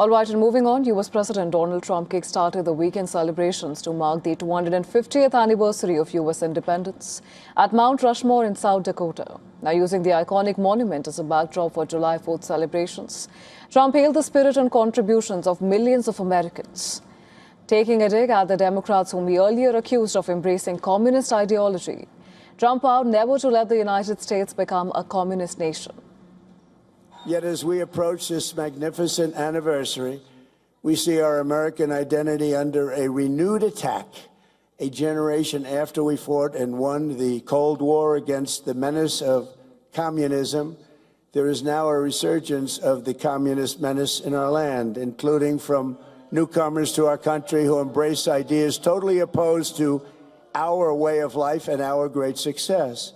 All right, and moving on, U.S. President Donald Trump kickstarted the weekend celebrations to mark the 250th anniversary of U.S. independence at Mount Rushmore in South Dakota. Now, using the iconic monument as a backdrop for July 4th celebrations, Trump hailed the spirit and contributions of millions of Americans. Taking a dig at the Democrats whom he earlier accused of embracing communist ideology, Trump vowed never to let the United States become a communist nation. Yet as we approach this magnificent anniversary, we see our American identity under a renewed attack. A generation after we fought and won the Cold War against the menace of communism, there is now a resurgence of the communist menace in our land, including from newcomers to our country who embrace ideas totally opposed to our way of life and our great success.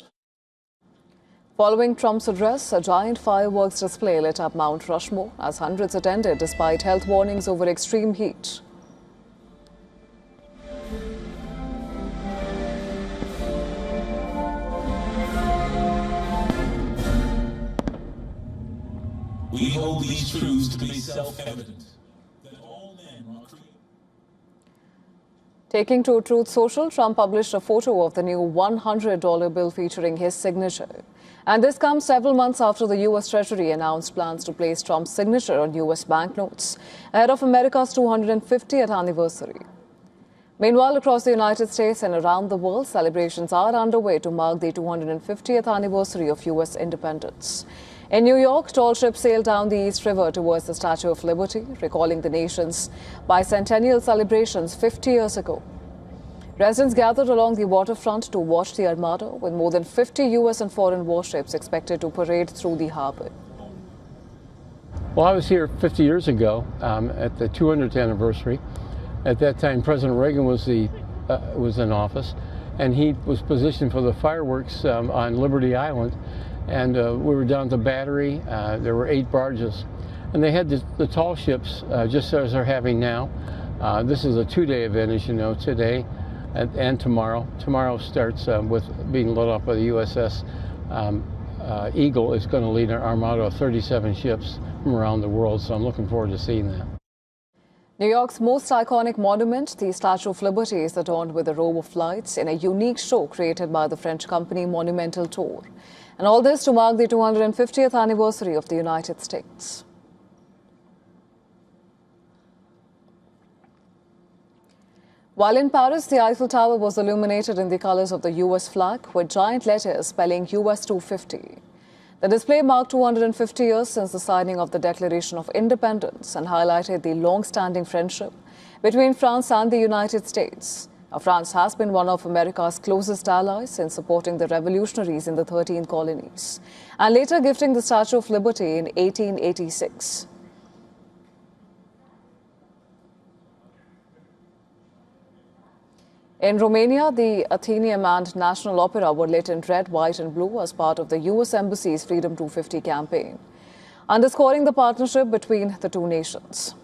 Following Trump's address, a giant fireworks display lit up Mount Rushmore as hundreds attended despite health warnings over extreme heat. We hold these truths to be self-evident, that all men are created. Taking to Truth Social, Trump published a photo of the new $100 bill featuring his signature. And this comes several months after the U.S. Treasury announced plans to place Trump's signature on U.S. banknotes ahead of America's 250th anniversary. Meanwhile, across the United States and around the world, celebrations are underway to mark the 250th anniversary of U.S. independence. In New York, tall ships sailed down the East River towards the Statue of Liberty, recalling the nation's bicentennial celebrations 50 years ago. Residents gathered along the waterfront to watch the Armada, with more than 50 U.S. and foreign warships expected to parade through the harbor. Well, I was here 50 years ago at the 200th anniversary. At that time, President Reagan was in office, and he was positioned for the fireworks on Liberty Island. And we were down at the battery. There were 8 barges, and they had the tall ships just as they're having now. This is a 2-day event, as you know, today and tomorrow. Tomorrow starts with being lit off by the USS Eagle. Is going to lead an armada of 37 ships from around the world, so I'm looking forward to seeing that. New York's most iconic monument, the Statue of Liberty, is adorned with a row of lights in a unique show created by the French company Monumental Tour. And all this to mark the 250th anniversary of the United States. While in Paris, the Eiffel Tower was illuminated in the colors of the U.S. flag with giant letters spelling US 250. The display marked 250 years since the signing of the Declaration of Independence and highlighted the long-standing friendship between France and the United States. Now, France has been one of America's closest allies in supporting the revolutionaries in the 13 colonies, and later gifting the Statue of Liberty in 1886. In Romania, the Athenaeum and National Opera were lit in red, white and blue as part of the U.S. Embassy's Freedom 250 campaign, underscoring the partnership between the two nations.